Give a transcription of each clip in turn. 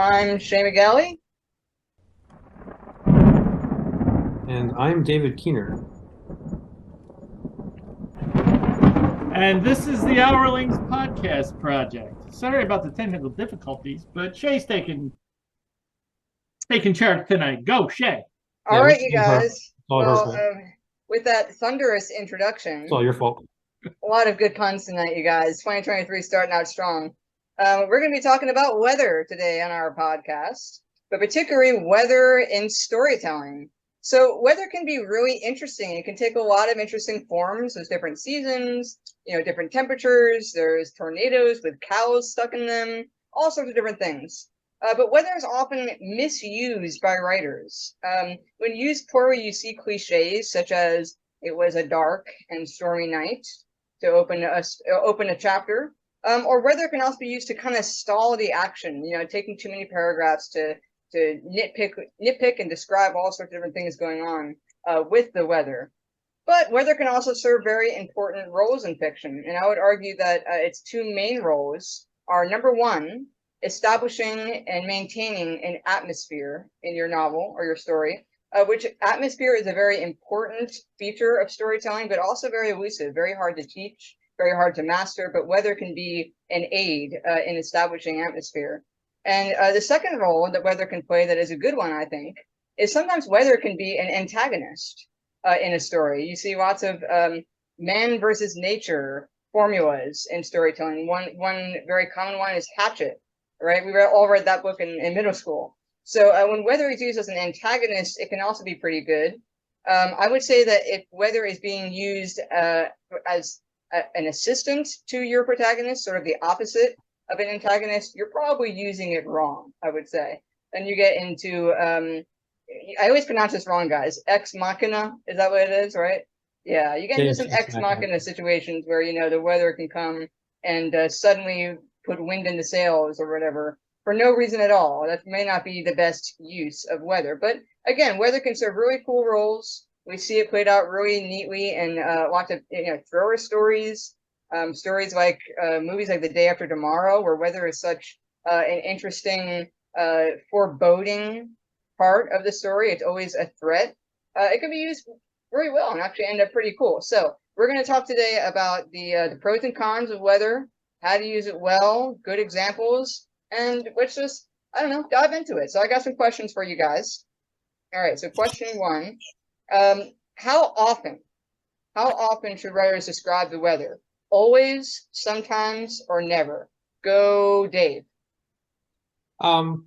I'm Shay McGalley. And I'm David Keener. And this is the Hourlings podcast project. Sorry about the technical difficulties, but Shay's taking charge tonight. Go, Shay. All Yeah, we right, you blame her. guys. It's all her Well, fault. with that thunderous It's introduction, all your fault. a lot of good puns tonight, you guys. 2023 starting out strong. We're going to be talking about weather today on our podcast, but particularly weather in storytelling. So weather can be really interesting. It can take a lot of interesting forms. There's different seasons, different temperatures. There's tornadoes with cows stuck in them, all sorts of different things. But weather is often misused by writers. When used poorly, you see cliches such as "it was a dark and stormy night" to open a chapter, or weather can also be used to kind of stall the action. Taking too many paragraphs to nitpick and describe all sorts of different things going on with the weather. But weather can also serve very important roles in fiction, and I would argue that its two main roles are: number one, establishing and maintaining an atmosphere in your novel or your story, which atmosphere is a very important feature of storytelling, but also very elusive, very hard to teach, very hard to master. But weather can be an aid in establishing atmosphere. And the second role that weather can play, that is a good one, I think, is sometimes weather can be an antagonist in a story. You see lots of man versus nature formulas in storytelling. One very common one is Hatchet, right? All read that book in middle school. So when weather is used as an antagonist, it can also be pretty good. I would say that if weather is being used as an assistant to your protagonist, sort of the opposite of an antagonist, you're probably using it wrong, I would say. Then you get into, I always pronounce this wrong, guys. Ex machina, is that what it is, right? Yeah, you get into Yeah, some she's ex back on. machina situations where, the weather can come and suddenly put wind in the sails or whatever for no reason at all. That may not be the best use of weather. But again, weather can serve really cool roles. We see it played out really neatly in lots of thrower stories, stories like movies like The Day After Tomorrow, where weather is such an interesting foreboding part of the story. It's always a threat. It can be used very well and actually end up pretty cool. So we're going to talk today about the pros and cons of weather, how to use it well, good examples, and let's just, I don't know, dive into it. So I got some questions for you guys. All right, so question one, um, how often, how often should writers describe the weather? Always, sometimes, or never? Go, Dave. Um,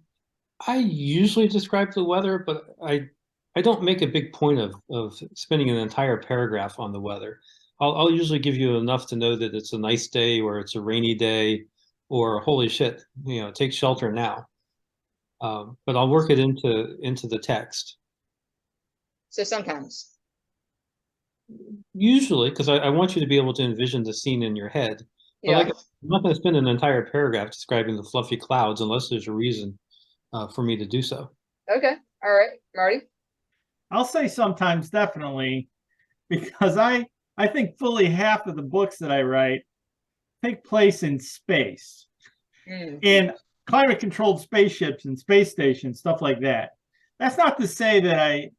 I usually describe the weather, but I don't make a big point of spending an entire paragraph on the weather. I'll usually give you enough to know that it's a nice day or it's a rainy day or holy shit, take shelter now. But I'll work it into the text. So sometimes. Usually, because I want you to be able to envision the scene in your head. But like, Yeah. I'm not going to spend an entire paragraph describing the fluffy clouds unless there's a reason for me to do so. Okay. All right. Marty? I'll say sometimes definitely because I think fully half of the books that I write take place in space, Mm. in climate controlled spaceships and space stations, stuff like that. That's not to say that I,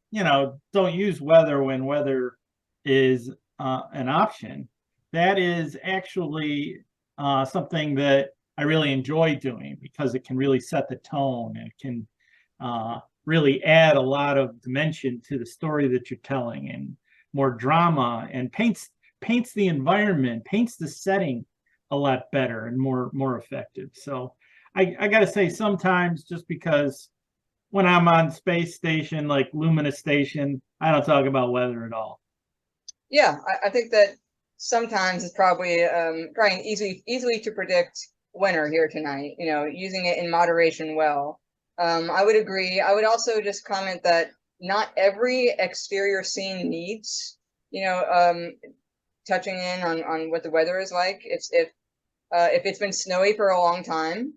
don't use weather when weather is an option. That is actually something that I really enjoy doing because it can really set the tone and it can really add a lot of dimension to the story that you're telling and more drama and paints the environment, paints the setting a lot better and more effective. So I got to say sometimes just because when I'm on space station like Lumina Station, I don't talk about weather at all. Yeah, I think that sometimes it's probably probably easily to predict winter here tonight. Using it in moderation well. I would agree. I would also just comment that not every exterior scene needs, you know, um, touching in on what the weather is like. If it's been snowy for a long time,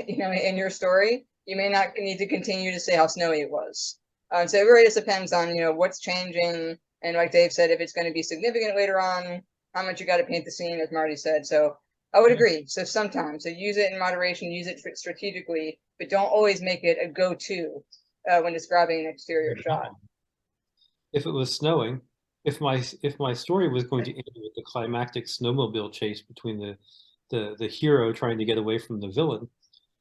in your story, you may not need to continue to say how snowy it was. So it really just depends on what's changing, and like Dave said, if it's going to be significant later on, how much you got to paint the scene, as Marty said. So I would agree. So sometimes, so use it in moderation, use it strategically, but don't always make it a go-to when describing an exterior shot. If it was snowing, if my story was going to end with the climactic snowmobile chase between the hero trying to get away from the villain,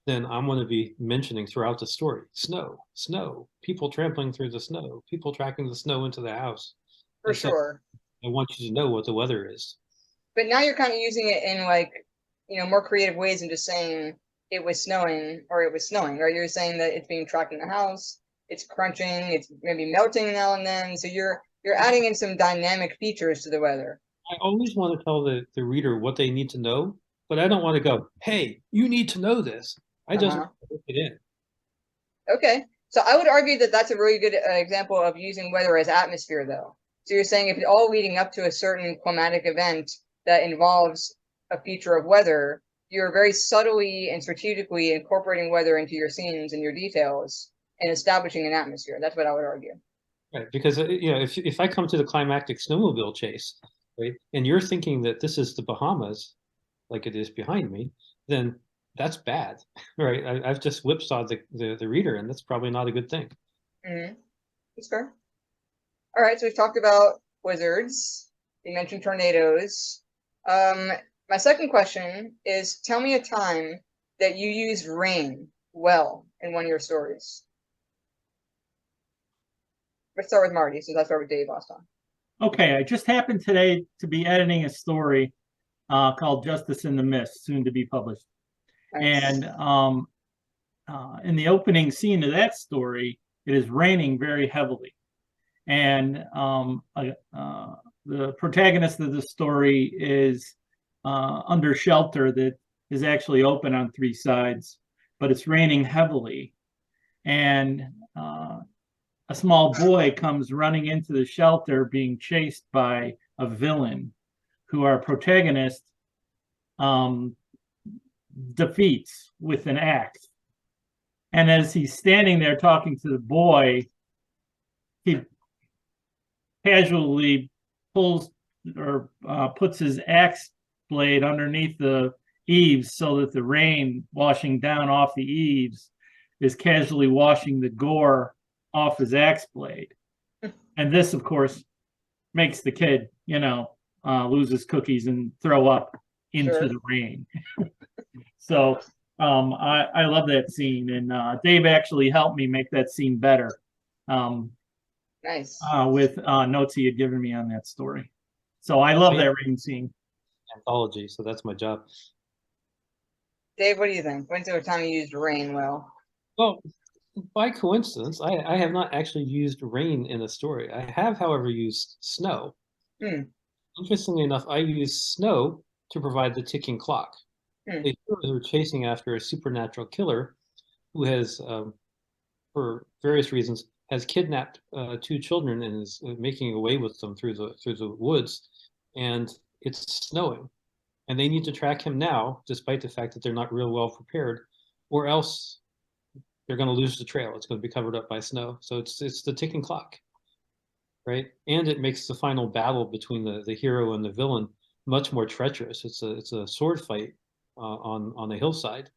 then I'm going to be mentioning throughout the story, snow, snow, people trampling through the snow, people tracking the snow into the house. For And so sure. I want you to know what the weather is. But now you're kind of using it in like, more creative ways than just saying it was snowing or it was snowing, right? You're saying that it's being tracked in the house, it's crunching, it's maybe melting now and then. So you're adding in some dynamic features to the weather. I always want to tell the reader what they need to know, but I don't want to go, hey, you need to know this. I just want to put it in. Okay. So I would argue that that's a really good example of using weather as atmosphere, though. So you're saying if it's all leading up to a certain climatic event that involves a feature of weather, you're very subtly and strategically incorporating weather into your scenes and your details and establishing an atmosphere. That's what I would argue. Right, because if I come to the climactic snowmobile chase, right, and you're thinking that this is the Bahamas, like it is behind me, then that's bad, right? I've just whipsawed the reader, and that's probably not a good thing. Mm-hmm. That's fair. All right, so we've talked about wizards. You mentioned tornadoes. My second question is, tell me a time that you used rain well in one of your stories. Let's start with Marty, since I started with Dave last time. Okay, I just happened today to be editing a story called Justice in the Mist, soon to be published. Nice. And in the opening scene of that story, it is raining very heavily. And the protagonist of the story is under shelter that is actually open on 3 sides, but it's raining heavily. And a small boy comes running into the shelter being chased by a villain who our protagonist defeats with an axe. And as he's standing there talking to the boy, he casually pulls or puts his axe blade underneath the eaves so that the rain washing down off the eaves is casually washing the gore off his axe blade. And this, of course, makes the kid, lose his cookies and throw up into the rain. So I love that scene, and Dave actually helped me make that scene better. Nice. With notes he had given me on that story. So I love that rain scene. Anthology, so that's my job. Dave, what do you think? When's the time you used rain well? Well, by coincidence, I have not actually used rain in a story. I have, however, used snow. Interestingly enough, I used snow to provide the ticking clock. They were chasing after a supernatural killer who has, for various reasons, has kidnapped 2 children and is making away with them through the woods, and it's snowing, and they need to track him now, despite the fact that they're not real well prepared, or else they're going to lose the trail. It's going to be covered up by snow. So it's the ticking clock, right? And it makes the final battle between the hero and the villain much more treacherous. It's a sword fight on a hillside,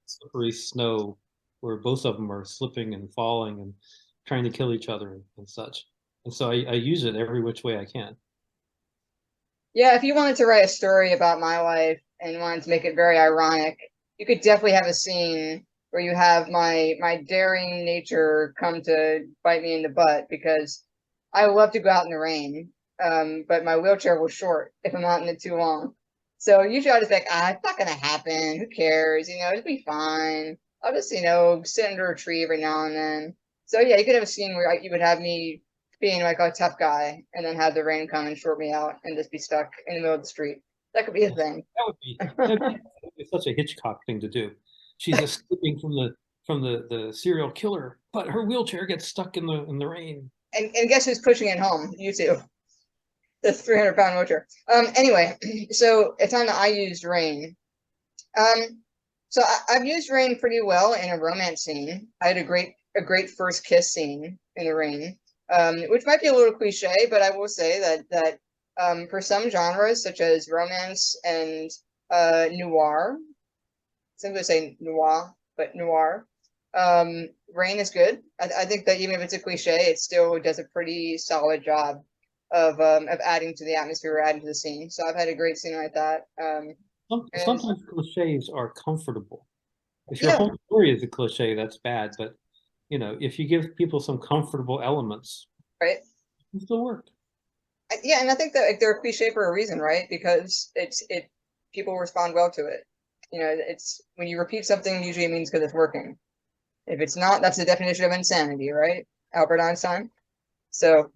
slippery snow, where both of them are slipping and falling and trying to kill each other and such. And so I use it every which way I can. Yeah, if you wanted to write a story about my life and wanted to make it very ironic, you could definitely have a scene where you have my daring nature come to bite me in the butt, because I love to go out in the rain, but my wheelchair was short if I'm out in it too long. So usually I just think, it's not gonna happen. Who cares? It'll be fine. I'll just, sit under a tree every now and then. So yeah, you could have a scene where you would have me being like a tough guy, and then have the rain come and short me out, and just be stuck in the middle of the street. That could be a thing. That would be such a Hitchcock thing to do. She's escaping from the serial killer, but her wheelchair gets stuck in the rain. And guess who's pushing it home? You two. The 300-pound wheelchair. Anyway, so a time that I used rain. So I've used rain pretty well in a romance scene. I had a great first kiss scene in the rain, which might be a little cliche, but I will say that for some genres, such as romance and noir, simply say noir, but noir. Rain is good. I think that even if it's a cliche, it still does a pretty solid job of adding to the atmosphere, or adding to the scene. So I've had a great scene like that. And Sometimes cliches are comfortable. If your yeah, whole story is a cliche, that's bad. But you know, if you give people some comfortable elements, right. it still work. Yeah, and I think that like, they're a cliche for a reason, right? Because it people respond well to it. You know, it's when you repeat something, usually it means because it's working. If it's not, that's the definition of insanity, right? Albert Einstein. So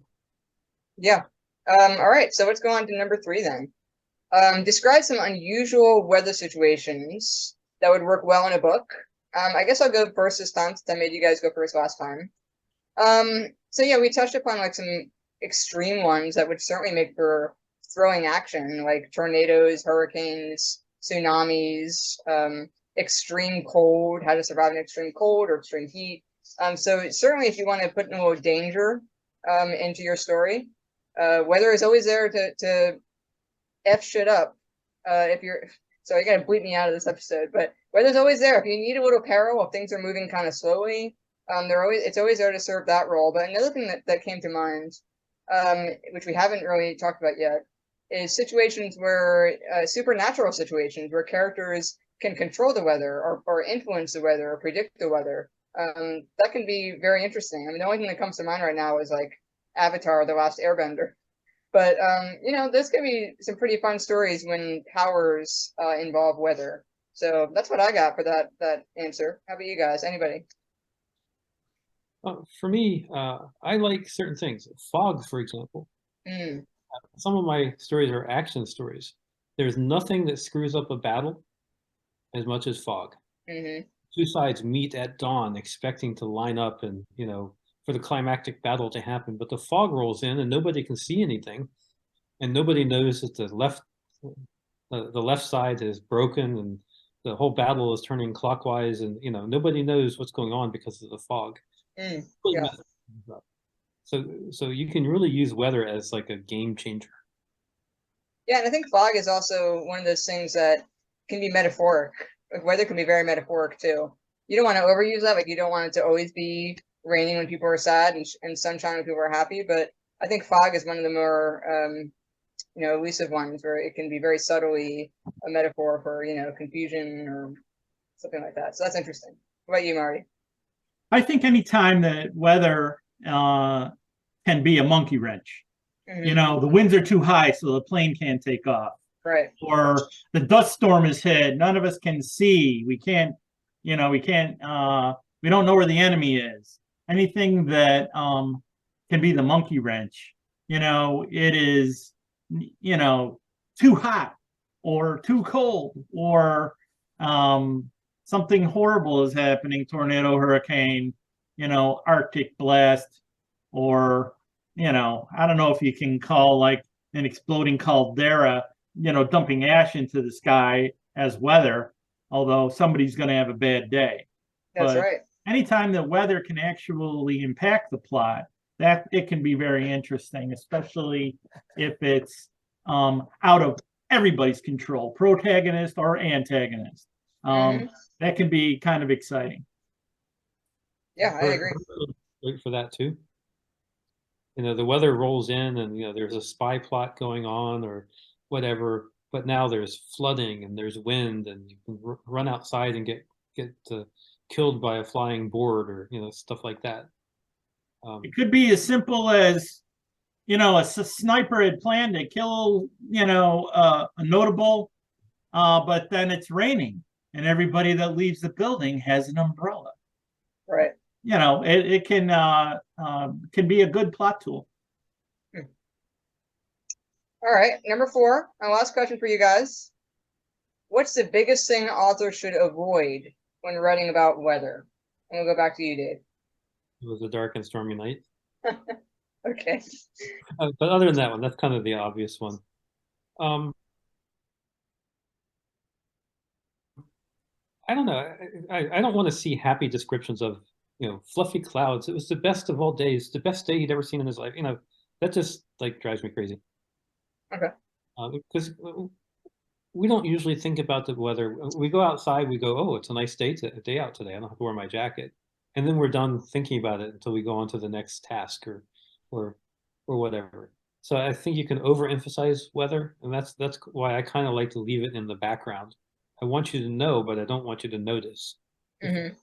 yeah. All right, so let's go on to number 3 then. Describe some unusual weather situations that would work well in a book. I guess I'll go first this time since I made you guys go first last time. So yeah, we touched upon like some extreme ones that would certainly make for throwing action, like tornadoes, hurricanes, tsunamis, extreme cold, how to survive in extreme cold or extreme heat. So certainly if you want to put a little danger into your story, weather is always there to F shit up. If you're so you gotta bleep me out of this episode, but weather's always there. If you need a little peril, if things are moving kind of slowly, it's always there to serve that role. But another thing that came to mind, which we haven't really talked about yet, is situations where supernatural situations where characters can control the weather or influence the weather or predict the weather. That can be very interesting. I mean, the only thing that comes to mind right now is like Avatar: The Last Airbender. But you know, there's gonna be some pretty fun stories when powers involve weather. So that's what I got for that answer. How about you guys? Anybody? For me, I like certain things. Fog, for example. Mm, Some of my stories are action stories. There's nothing that screws up a battle as much as fog. mm-hmm. Two sides meet at dawn, expecting to line up and, you know, for the climactic battle to happen. But the fog rolls in and nobody can see anything, and nobody knows that the left side is broken and the whole battle is turning clockwise, and you know nobody knows what's going on because of the fog. Really Yeah. messes things up. So you can really use weather as like a game changer. Yeah, and I think fog is also one of those things that can be metaphoric. Like weather can be very metaphoric too. You don't want to overuse that. Like you don't want it to always be raining when people are sad and sunshine when people are happy. But I think fog is one of the more you know, elusive ones where it can be very subtly a metaphor for, you know, confusion or something like that. So that's interesting. What about you, Marty? I think anytime that weather can be a monkey wrench. You Mm-hmm. know, the winds are too high, so the plane can't take off. Right. Or the dust storm is hit. None of us can see. We can't, you know, we don't know where the enemy is. Anything that can be the monkey wrench, you know, it is, you know, too hot or too cold or something horrible is happening, tornado, hurricane, you know, Arctic blast, or, you know, I don't know if you can call like an exploding caldera, you know, dumping ash into the sky as weather, although somebody's going to have a bad day. That's But right. anytime that weather can actually impact the plot, that it can be very interesting, especially if it's out of everybody's control, protagonist or antagonist. Mm-hmm. That can be kind of exciting. Yeah, I agree. Wait for that too. You know, the weather rolls in and, you know, there's a spy plot going on or whatever, but now there's flooding and there's wind and you can run outside and get killed by a flying board or, you know, stuff like that. It could be as simple as, you know, a sniper had planned to kill, you know, a notable, but then it's raining and everybody that leaves the building has an umbrella. Right. You know, it can be a good plot tool. All right. Number 4, my last question for you guys. What's the biggest thing authors should avoid when writing about weather? And we'll go back to you, Dave. It was a dark and stormy night. Okay. But other than that one, that's kind of the obvious one. I don't know. I don't want to see happy descriptions of, you know, fluffy clouds. It was the best of all days, the best day he'd ever seen in his life. You know, that just like drives me crazy. Okay. Because we don't usually think about the weather. We go outside, we go, oh, it's a nice day out today. I don't have to wear my jacket. And then we're done thinking about it until we go on to the next task or or whatever. So I think you can overemphasize weather, and that's why I kind of like to leave it in the background. I want you to know, but I don't want you to notice. Mm-hmm.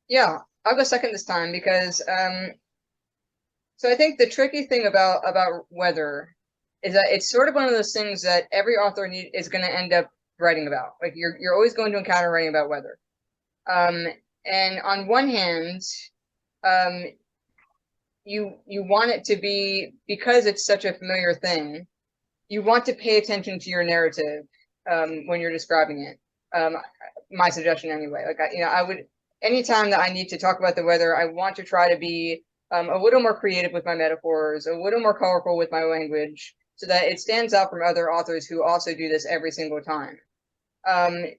Yeah, I'll go second this time because so I think the tricky thing about weather is that it's sort of one of those things that every author is going to end up writing about. Like you're always going to encounter writing about weather. And on one hand, um, you want it to be, because it's such a familiar thing, you want to pay attention to your narrative when you're describing it. My suggestion anyway. Like I would, anytime that I need to talk about the weather, I want to try to be a little more creative with my metaphors, a little more colorful with my language, so that it stands out from other authors who also do this every single time.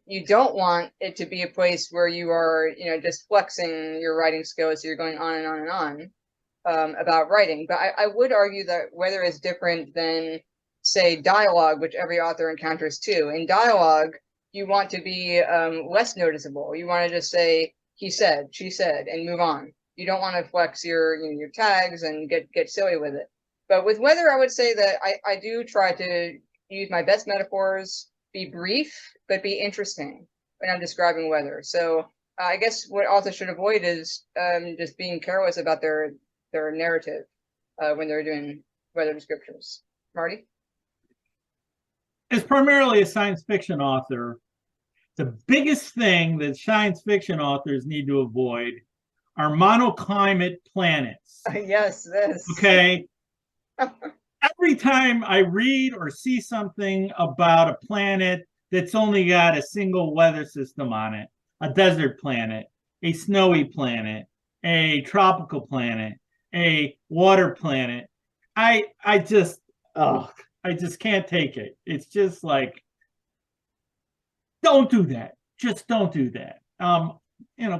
You don't want it to be a place where you are, just flexing your writing skills. So you're going on and on and on about writing. But I would argue that weather is different than, say, dialogue, which every author encounters too. In dialogue, you want to be less noticeable. You want to just say, he said, she said, and move on. You don't want to flex your tags and get silly with it. But with weather, I would say that I do try to use my best metaphors, be brief, but be interesting when I'm describing weather. So I guess what authors should avoid is just being careless about their narrative when they're doing weather descriptions. Marty? As primarily a science fiction author, the biggest thing that science fiction authors need to avoid are monoclimate planets. Yes, this. Okay. Every time I read or see something about a planet that's only got a single weather system on it, a desert planet, a snowy planet, a tropical planet, a water planet, I just can't take it. It's just like, don't do that. Just don't do that.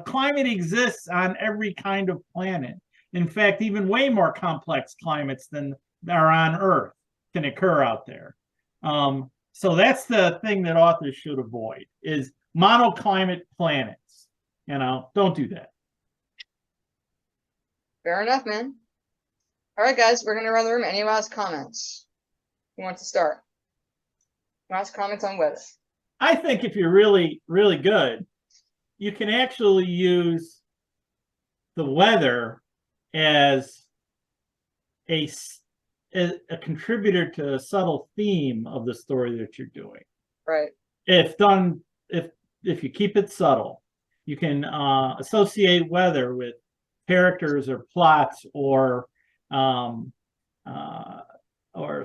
Climate exists on every kind of planet. In fact, even way more complex climates than are on Earth can occur out there. So that's the thing that authors should avoid, is monoclimate planets. Don't do that. Fair enough, man. All right, guys, we're going to run the room. Any last comments? Who wants to start? Last comments on weather? I think if you're really, really good, you can actually use the weather as a contributor to a subtle theme of the story that you're doing. Right. If you keep it subtle, you can associate weather with characters or plots or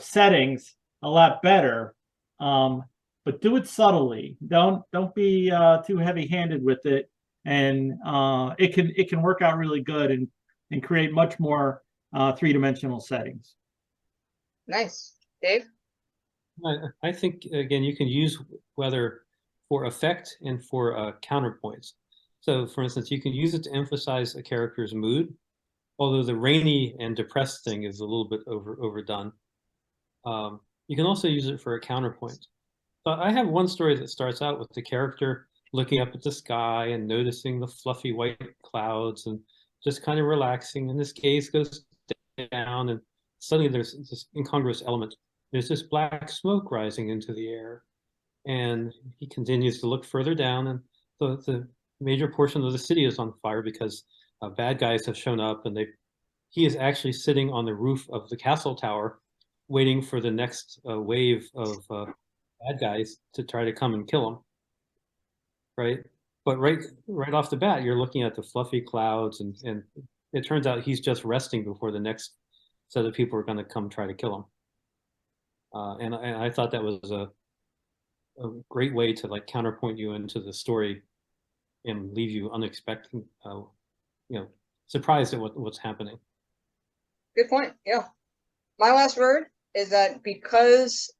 settings a lot better. But do it subtly. Don't be too heavy-handed with it, and it can work out really good and create much more three-dimensional settings. Nice. Dave? I think, again, you can use weather for effect and for counterpoints. So, for instance, you can use it to emphasize a character's mood, although the rainy and depressed thing is a little bit overdone. You can also use it for a counterpoint. So I have one story that starts out with the character looking up at the sky and noticing the fluffy white clouds and just kind of relaxing, and his gaze goes down, and suddenly there's this incongruous element. There's this black smoke rising into the air, and he continues to look further down, and the major portion of the city is on fire because bad guys have shown up, and he is actually sitting on the roof of the castle tower waiting for the next wave of bad guys to try to come and kill him, right? But right off the bat, you're looking at the fluffy clouds, and it turns out he's just resting before the next set of people are going to come try to kill him. And I thought that was a great way to like counterpoint you into the story and leave you unexpected, surprised at what's happening. Good point. Yeah. My last word is that because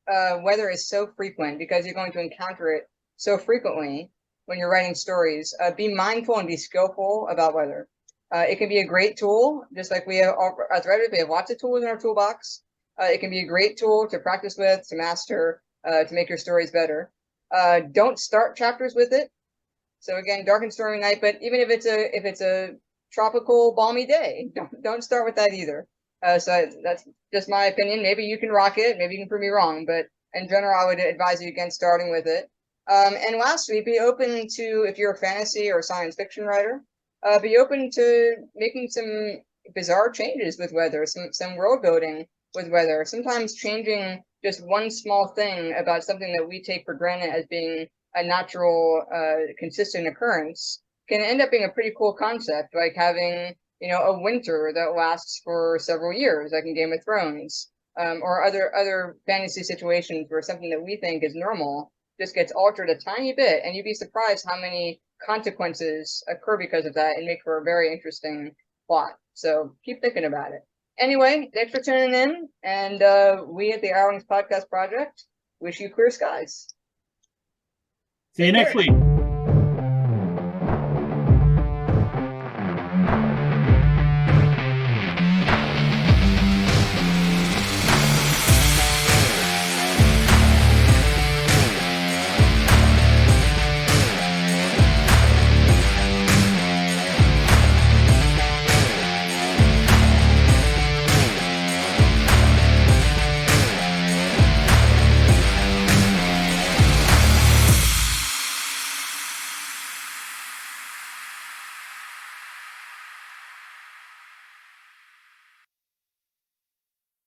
weather is so frequent, because you're going to encounter it so frequently when you're writing stories, be mindful and be skillful about weather. It can be a great tool, just like we have, as writers, we have lots of tools in our toolbox. It can be a great tool to practice with, to master, to make your stories better. Don't start chapters with it. So again, dark and stormy night, but even if it's a tropical balmy day, don't start with that either. So that's just my opinion. Maybe you can rock it, maybe you can prove me wrong, but in general, I would advise you against starting with it. And lastly, be open to, if you're a fantasy or science fiction writer, be open to making some bizarre changes with weather, some world building with weather. Sometimes changing just one small thing about something that we take for granted as being a natural, consistent occurrence can end up being a pretty cool concept, like having, a winter that lasts for several years, like in Game of Thrones, or other fantasy situations where something that we think is normal just gets altered a tiny bit, and you'd be surprised how many consequences occur because of that and make for a very interesting plot. So keep thinking about it. Anyway, thanks for tuning in, and we at the Hourlings Podcast Project wish you clear skies. See you next week.